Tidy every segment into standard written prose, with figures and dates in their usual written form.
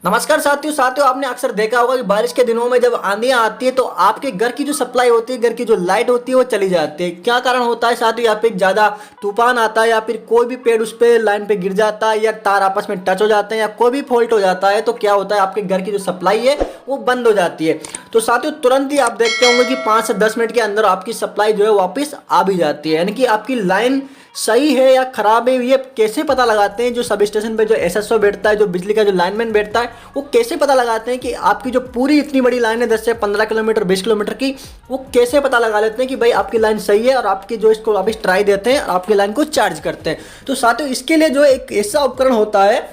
नमस्कार साथियों साथियों आपने अक्सर देखा होगा कि बारिश के दिनों में जब आंधियां आती है तो आपके घर की जो सप्लाई होती है, घर की जो लाइट होती है वो चली जाती है। क्या कारण होता है साथियों? या फिर ज़्यादा तूफान आता है, या फिर कोई भी पेड़ उस पे लाइन पे गिर जाता है, या तार आपस में टच हो जाते हैं, या कोई भी फॉल्ट हो जाता है, तो क्या होता है आपके घर की जो सप्लाई है वो बंद हो जाती है। तो साथियों तुरंत ही आप देखते होंगे कि 5 से 10 मिनट के अंदर आपकी सप्लाई जो है वापस आ भी जाती है। यानी कि आपकी लाइन सही है या खराब है, ये कैसे पता लगाते हैं? जो सब स्टेशन पे जो एसएसओ बैठता है, जो बिजली का जो लाइनमैन बैठता है, वो कैसे पता लगाते हैं कि आपकी जो पूरी इतनी बड़ी लाइन है 10 से 15 किलोमीटर 20 किलोमीटर की, वो कैसे पता लगा लेते हैं कि भाई आपकी लाइन सही है, और आपकी जो इसको वापस ट्राई देते हैं और आपकी लाइन को चार्ज करते हैं। तो साथियों इसके लिए जो एक ऐसा उपकरण होता है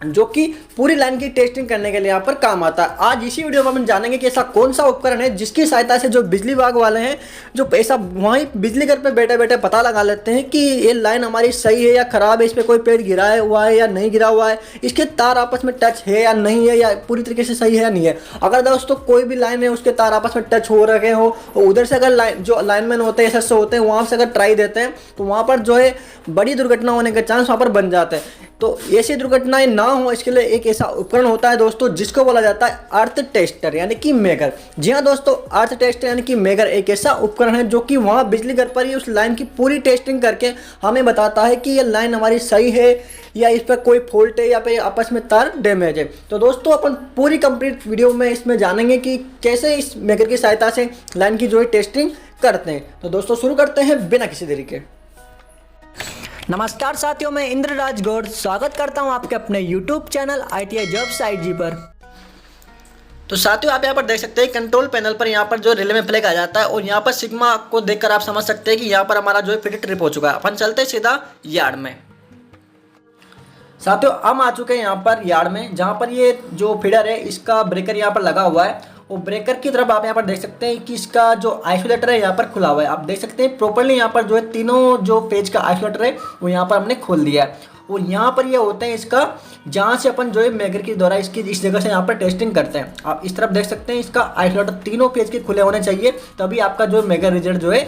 जो कि पूरी लाइन की टेस्टिंग करने के लिए यहाँ पर काम आता है। आज इसी वीडियो में हम जानेंगे कि ऐसा कौन सा उपकरण है जिसकी सहायता से जो बिजली विभाग वाले हैं जो ऐसा वहीं बिजली घर पे बैठे बैठे पता लगा लेते हैं कि ये लाइन हमारी सही है या खराब है, इस पर कोई पेड़ गिरा हुआ है या नहीं गिरा हुआ है, इसके तार आपस में टच है या नहीं है, या पूरी तरीके से सही है या नहीं है। अगर दोस्तों कोई भी लाइन है उसके तार आपस में टच हो रखे हो, और उधर से अगर जो लाइनमैन होते हैं एसएसओ होते हैं वहाँ से अगर ट्राई देते हैं तो वहाँ पर जो है बड़ी दुर्घटना होने के चांस वहाँ पर बन जाते हैं। तो ऐसी दुर्घटनाएं ना हो इसके लिए एक ऐसा उपकरण होता है दोस्तों जिसको बोला जाता है अर्थ टेस्टर यानी कि मेगर। जी हाँ दोस्तों, अर्थ टेस्टर यानी कि मेगर एक ऐसा उपकरण है जो कि वहाँ बिजली घर पर ही उस लाइन की पूरी टेस्टिंग करके हमें बताता है कि ये लाइन हमारी सही है या इस पर कोई फॉल्ट है या फिर आपस में तार डैमेज है। तो दोस्तों अपन पूरी कंप्लीट वीडियो में इसमें जानेंगे कि कैसे इस मेगर की सहायता से लाइन की जो है टेस्टिंग करते हैं। तो दोस्तों शुरू करते हैं बिना किसी देरी के। नमस्कार साथियों, मैं इंद्रराज गौड़ स्वागत करता हूं आपके अपने YouTube channel ITI jobs IG पर। तो साथियों आप यहाँ पर देख सकते हैं कंट्रोल पैनल पर यहाँ पर जो रिले में फ्लैग आ जाता है, और यहाँ पर सिग्मा को देखकर आप समझ सकते हैं कि यहाँ पर हमारा जो है फीडर ट्रिप हो चुका है। अपन चलते हैं सीधा यार्ड में। साथियों हम आ चुके हैं यहाँ पर यार्ड में, जहाँ पर ये जो फीडर है इसका ब्रेकर यहाँ पर लगा हुआ है, और ब्रेकर की तरफ आप यहाँ पर देख सकते हैं कि इसका जो आइसोलेटर है यहाँ पर खुला हुआ है। आप देख सकते हैं प्रॉपर्ली यहाँ पर जो है तीनों जो पेज का आइसोलेटर है वो यहाँ पर हमने खोल दिया है, और यहाँ पर ये होते हैं इसका जहाँ से अपन जो है मेगर के द्वारा इसकी इस जगह से यहाँ पर टेस्टिंग करते हैं। आप इस तरफ देख सकते हैं इसका आइसोलेटर तीनों पेज के खुले होने चाहिए, तभी आपका जो मेगर रिजल्ट जो है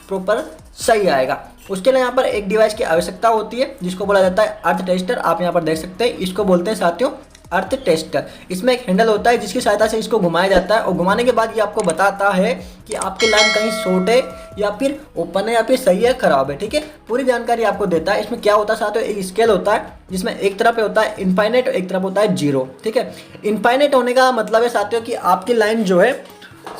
प्रॉपर सही आएगा। उसके लिए यहाँ पर एक डिवाइस की आवश्यकता होती है जिसको बोला जाता है अर्थ टेस्टर। आप यहाँ पर देख सकते हैं इसको बोलते हैं साथियों अर्थ टेस्टर। इसमें एक हैंडल होता है जिसकी सहायता से इसको घुमाया जाता है, और घुमाने के बाद ये आपको बताता है कि आपकी लाइन कहीं शॉर्ट है या फिर ओपन है या फिर सही है खराब है। ठीक है, पूरी जानकारी आपको देता है। इसमें क्या होता है साथियों, एक स्केल होता है जिसमें एक तरफ होता है इनफाइनाइट और एक तरफ होता है जीरो। ठीक है, इनफाइनाइट होने का मतलब है साथियों कि आपकी लाइन जो है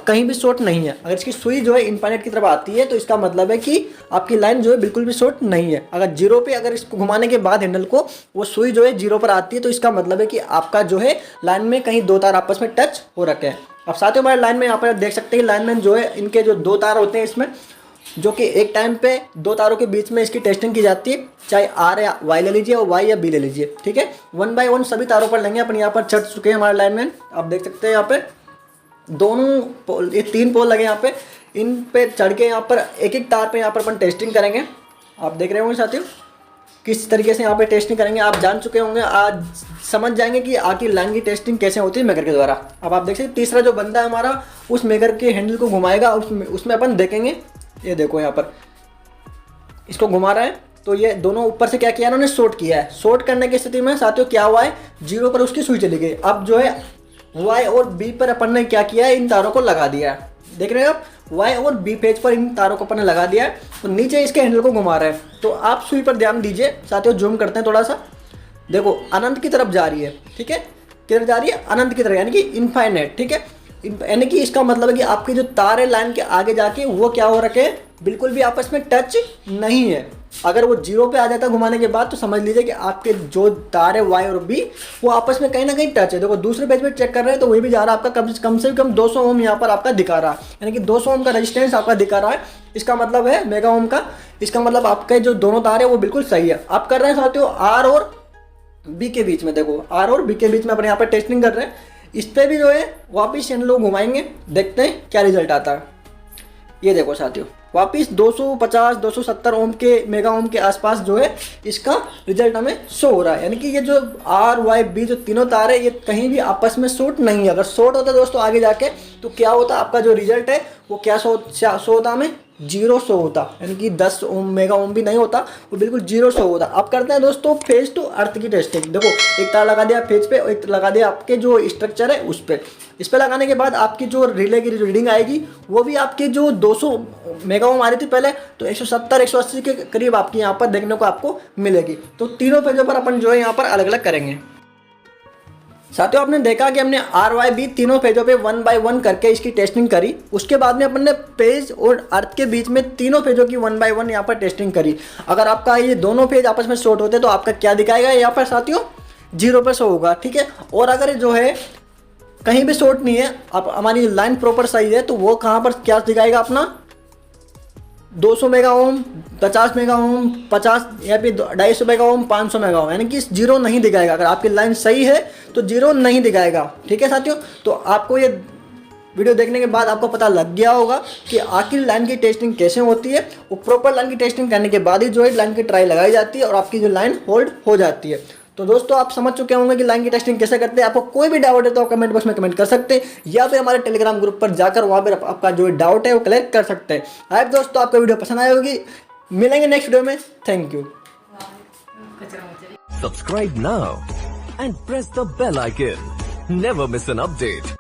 कहीं भी शॉर्ट नहीं है। अगर इसकी सुई जो है इनफाइनाइट की तरफ आती है तो इसका मतलब है कि आपकी लाइन जो है बिल्कुल भी शॉर्ट नहीं है। अगर जीरो पे अगर इसको घुमाने के बाद हैंडल को वो सुई जो है जीरो पर आती है तो इसका मतलब है कि आपका जो है लाइन में कहीं दो तार आपस में टच हो रखे हैं। अब साथियों हमारे लाइन में यहाँ पर देख सकते हैं लाइनमैन जो है इनके जो दो तार होते हैं इसमें, जो कि एक टाइम पे दो तारों के बीच में इसकी टेस्टिंग की जाती है, चाहे आर या वाई ले लीजिए और वाई या बी ले लीजिए। ठीक है, 1 बाय 1 सभी तारों पर लेंगे। अपन यहाँ पर चढ़ चुके हैं हमारे लाइनमैन, आप देख सकते हैं यहाँ पे दोनों पोल, ये 3 पोल लगे यहाँ पे, इन पे चढ़ के यहाँ पर एक एक तार पे यहाँ पर अपन टेस्टिंग करेंगे। आप देख रहे होंगे साथियों किस तरीके से यहाँ पे टेस्टिंग करेंगे। आप जान चुके होंगे, आज समझ जाएंगे कि आखिर लाइन की टेस्टिंग कैसे होती है मेगर के द्वारा। अब आप देख सकते तीसरा जो बंदा है हमारा उस मेगर के हैंडल को घुमाएगा, उसमें अपन देखेंगे। ये देखो यहाँ पर इसको घुमा रहा है, तो ये दोनों ऊपर से क्या किया इन्होंने शॉर्ट किया है। शॉर्ट करने की स्थिति में साथियों क्या हुआ है, जीरो पर उसकी सुई चली गई। अब जो है वाई और बी पर अपन ने क्या किया है, इन तारों को लगा दिया है। देख रहे हैं आप, वाई और बी पेज पर इन तारों को अपन ने लगा दिया है, तो नीचे इसके हैंडल को घुमा रहे हैं। तो आप सुई पर ध्यान दीजिए साथियों, जूम करते हैं थोड़ा सा, देखो अनंत की तरफ जा रही है। ठीक है, किधर जा रही है, अनंत की तरफ, यानी कि इनफाइनाइट। ठीक है, यानी कि इसका मतलब है कि आपके जो तार है लाइन के आगे जाके वो क्या हो रखे हैं, बिल्कुल भी आपस में टच नहीं है। अगर वो जीरो पे आ जाता है घुमाने के बाद तो समझ लीजिए कि आपके जो तार है वाई और बी वो आपस में कहीं ना कहीं टच है। देखो दूसरे पेज पे चेक कर रहे हैं तो वही भी जा रहा है आपका कम से कम 200 ओम यहाँ पर आपका दिखा रहा है, यानी कि 200 ओम का रेजिस्टेंस आपका दिखा रहा है। इसका मतलब है मेगा ओम का, इसका मतलब आपके जो दोनों तार है वो बिल्कुल सही है। आप कर रहे हैं साथियों आर और बी के बीच में, देखो आर और बी के बीच में अपने यहाँ पर टेस्टिंग कर रहे हैं। इस पर भी जो है वापिस इन लोग घुमाएंगे, देखते हैं क्या रिजल्ट आता है। ये देखो साथियों वापिस 250-270 ओम के मेगा ओम के आसपास जो है इसका रिजल्ट हमें शो हो रहा है। यानी कि ये जो आर वाई बी जो तीनों तार है ये कहीं भी आपस में शॉर्ट नहीं है। अगर शॉर्ट होता दोस्तों आगे जाके तो क्या होता, आपका जो रिजल्ट है वो क्या शो होता हमें जीरो शो होता, यानी कि 10 ओम मेगा ओम भी नहीं होता, वो बिल्कुल जीरो शो होता। अब करते हैं दोस्तों फेज टू अर्थ की टेस्टिंग। देखो एक तार लगा दिया फेज पे और एक लगा दिया आपके जो स्ट्रक्चर है उस पर। इस पर लगाने के बाद आपकी जो रिले की रीडिंग आएगी वो भी आपकी जो 200 मेगा ओम आ रही थी पहले, तो 170 180 के करीब आपकी यहाँ पर देखने को आपको मिलेगी। तो तीनों फेजों पर अपन जो है यहाँ पर अलग अलग करेंगे। साथियों आपने देखा कि हमने RYB तीनों पेजों पे 1 बाय 1 करके इसकी टेस्टिंग करी। उसके बाद में अपन ने पेज और अर्थ के बीच में तीनों पेजों की 1 बाय 1 यहाँ पर टेस्टिंग करी। अगर आपका ये दोनों पेज आपस में शॉर्ट होते तो आपका क्या दिखाएगा यहाँ पर साथियों, 0 पर शो होगा, ठीक है। और अगर जो है कहीं भी शॉर्ट नहीं है, आप हमारी लाइन प्रॉपर सही है, तो वो कहाँ पर क्या दिखाएगा अपना 200 मेगा ओम, 50 मेगा ओम, 50 या फिर 250 मेगा ओम, 500 मेगा ओम, यानी कि जीरो नहीं दिखाएगा। अगर आपकी लाइन सही है तो जीरो नहीं दिखाएगा, ठीक है साथियों। तो आपको ये वीडियो देखने के बाद आपको पता लग गया होगा कि आखिर लाइन की टेस्टिंग कैसे होती है। वो प्रॉपर लाइन की टेस्टिंग करने के बाद ही जो है लाइन की ट्राई लगाई जाती है और आपकी जो लाइन होल्ड हो जाती है। तो दोस्तों आप समझ चुके होंगे कि लाइन की टेस्टिंग कैसे करते हैं। आपको कोई भी डाउट है तो आप कमेंट बॉक्स में कमेंट कर सकते हैं या फिर हमारे टेलीग्राम ग्रुप पर जाकर वहाँ पर आपका जो डाउट है वो क्लियर कर सकते हैं। आई दोस्तों आपको वीडियो पसंद आई होगी, मिलेंगे नेक्स्ट वीडियो में। Thank you. Subscribe now and press the bell icon. Never miss an update.